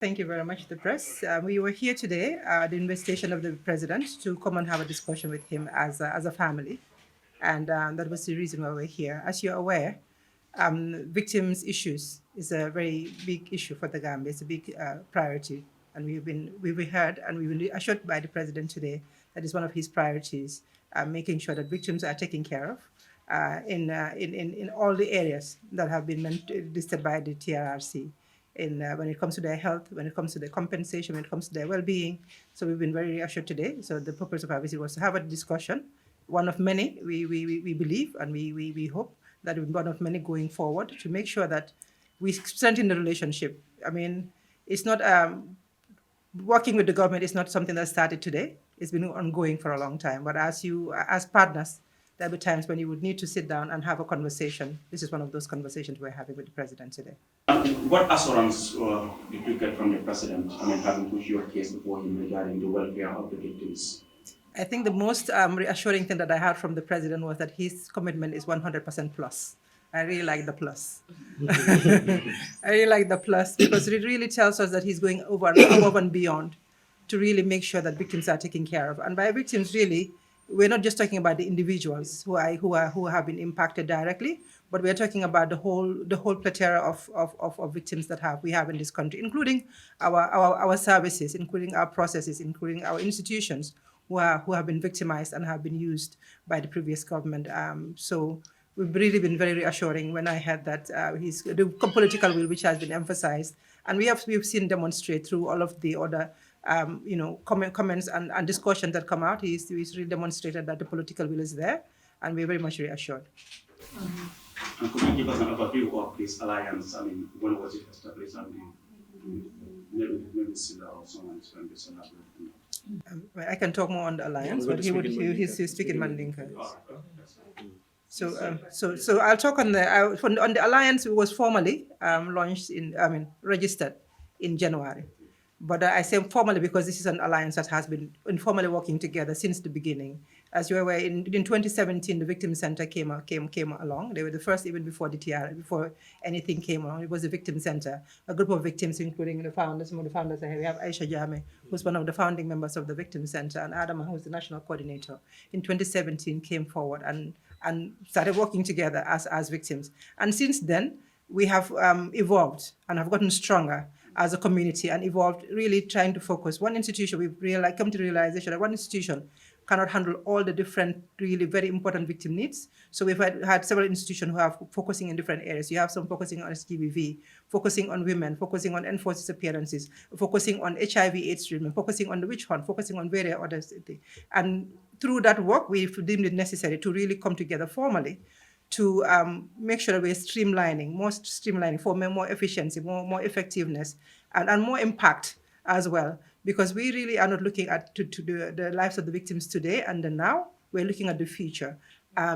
Thank you very much, the press. We were here today at the invitation of the president to come and have a discussion with him as a family. And that was the reason why we're here. As you're aware, victims' issues is a very big issue for the Gambia. It's a big priority. And we've heard and we've been assured by the president today that is one of his priorities, making sure that victims are taken care of in all the areas that have been listed by the TRRC when it comes to their health, when it comes to their compensation, when it comes to their well-being. So we've been very reassured today. So the purpose of our visit was to have a discussion, one of many, we believe, and we hope that will be one of many going forward to make sure that we strengthen the relationship. I mean, it's not working with the government is not something that started today. It's been ongoing for a long time. But as partners, there'll be times when you would need to sit down and have a conversation. This is one of those conversations we're having with the president today. What assurance did you get from the president, having pushed your case before him regarding the welfare of the victims? I think the most reassuring thing that I heard from the president was that his commitment is 100% plus. I really like the plus. I really like the plus because it really tells us that he's going above and beyond to really make sure that victims are taken care of. And by victims, really, we're not just talking about the individuals who have been impacted directly, but we're talking about the whole plethora of victims that we have in this country, including our services, including our processes, including our institutions who have been victimized and have been used by the previous government. So we've really been very reassuring when I heard that the political will, which has been emphasized, and we've seen demonstrate through all of the other comments and discussions that come out. He's really demonstrated that the political will is there, and we're very much reassured. And could you give us an overview of this alliance? When was it established? Maybe Silla or someone is going to elaborate. I can talk more on the alliance, but he's speaking Mandinka. So I'll talk on the alliance. It was formally registered in January. But I say formally because this is an alliance that has been informally working together since the beginning. As you were aware, in 2017, the Victim Center came along. They were the first, even before the TR, before anything came along. It was the Victim Center, a group of victims, including the founders. Some of the founders are here. We have Aisha Jammeh, who's one of the founding members of the Victim Center, and Adam, who's the national coordinator. In 2017, came forward and started working together as victims. And since then, we have evolved and have gotten stronger as a community and evolved, really trying to focus. One institution, we've come to the realization that one institution cannot handle all the different, really very important victim needs. So we've had several institutions who are focusing in different areas. You have some focusing on STBV, focusing on women, focusing on enforced disappearances, focusing on HIV/AIDS treatment, focusing on the witch hunt, focusing on various others. And through that work, we've deemed it necessary to really come together formally to make sure that we're streamlining for more efficiency, more effectiveness, and more impact as well. Because we really are not looking at to the lives of the victims today and the now. We're looking at the future,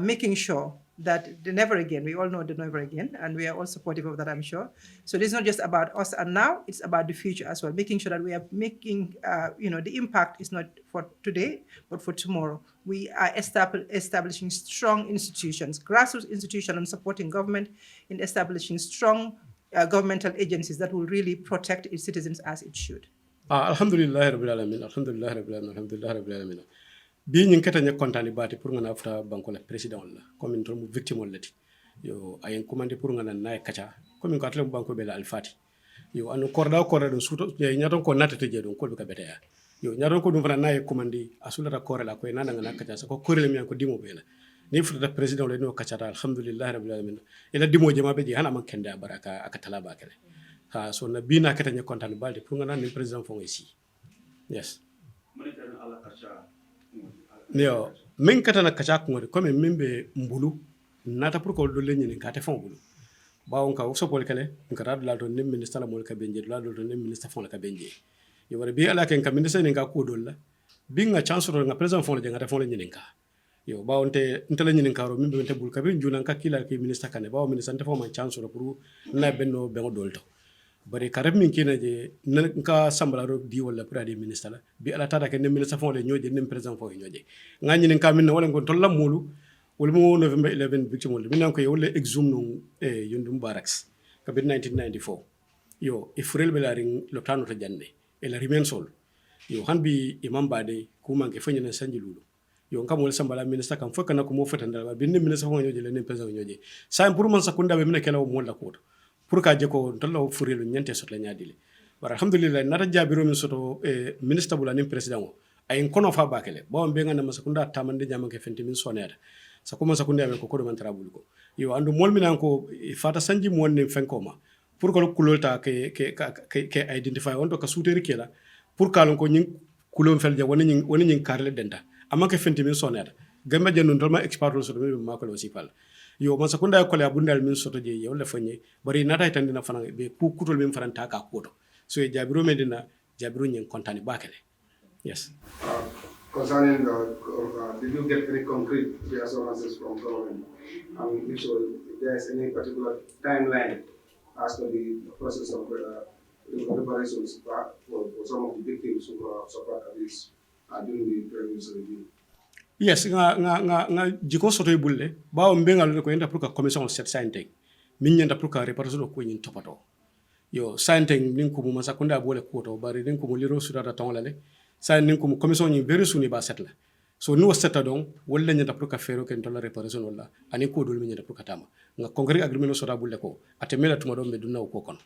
making sure that the never again, we all know the never again, and we are all supportive of that, I'm sure. So it's not just about us and now, it's about the future as well, making sure that we are making, the impact is not for today, but for tomorrow. We are establishing strong institutions, grassroots institutions, and supporting government in establishing strong governmental agencies that will really protect its citizens as it should. Alhamdulillah rabbil alamin, alhamdulillah rabbil alamin, alhamdulillah rabbil alamin. Bi ñing kata ñak kontani bati pour ngana afta banko la président la comme une tomu victime lati yo ayen commandé pour ngana nay kacha comme ko atlem banko bela alfati yo anu korda do suto ñaton ko natete je don ko be ka betaya yo ñaton ko dum fana nay commandé asulata korela ko nana ngana kacha sa ko korele mi ko dimo bela ni futa président le no kacha alhamdulillah rabbil alamin ila dimo je mabe je hana man kende baraka aka talaba kele ha so na bina kata ñak kontani balde pour ngana ni président fo ici yes Neo, men katana kacha ngori comme membe mbulu nata pour ko do leñi ka te fon bulu bawon ka so pol kale ngara la do nem ministre la mol ka benje la do nem ministre fon la ka benje yo wara bi ala ken ka ministre ne ka ko do la bi nga chance ro nga president fon la nga te fon la ñi ka yo bawon te ntela ñi ka ro membe te bul ka be njuna ka kila ki ministre kane bawo ministre te fon ma chance ro pour na benno be dolto bari karab min kina je nka sambala ro di wala pour adi ministre la bi ala tata ke ne ministre fon le ñoje nem president fon ñoje ngani nin ka min wala ngon tolla mulu wala mo November 11 victim wala min ko wala exum no yundum barracks ka bi 1994 yo ifrel be la ring loptano to janne e la rimensol yo hanbi imam bade kuma ke fanya na sanji lulu yo ngam wala sambala minister kam fokka na ko mo fata ndal binne minister fo nyoje le ne pesa nyoje sa pour man sakunda be mena kala mo la ko pour ka je ko tollo furelu nyante sot la nyaadile bar alhamdulillah nata jabiro min soto minister bula nim president o ay kono fa bakele bo be ngana masakunda tamande jama ke fenti min sonere sa ko masakunda be ko ko do man trabul ko yo andu mol minan ko fata sanji mo wonne fenkoma pour ko kulolta ke identify on to ka souteri kela pour kalon ko nyin kulon felja woni nyin karle denta amake fenti min sonere gamba jennun tolma expert so do ma ko aussi pal yo man sakunda ko le abundal min soto je yo le fanye bari nata tan dina fana be ku kutol min faranta ka kodo so e jabiro medina jabiro nyin kontani bakele yes concerning did you get any concrete reassurances from government which was if there is any particular timeline as to the process of reparations for some of the victims who suffered abuse during the previous regime. Yes, nga jiko soto e bulle bawo mbengal ko enta pour ka commission set scientifique min nyanda pour ka réparation ko nyin topato yo scientifique nin ko mo sakunda bole ko to bari nin ko mo liro sudata tonlale sa nin ko commission nyi very soon ba set la so ni wasata don wala nyanda pour ka fero ken to la réparation wala ani ko dol min nyanda pour ka tama nga concret agreement sota bulle ko atemela tuma do be dunna ko kon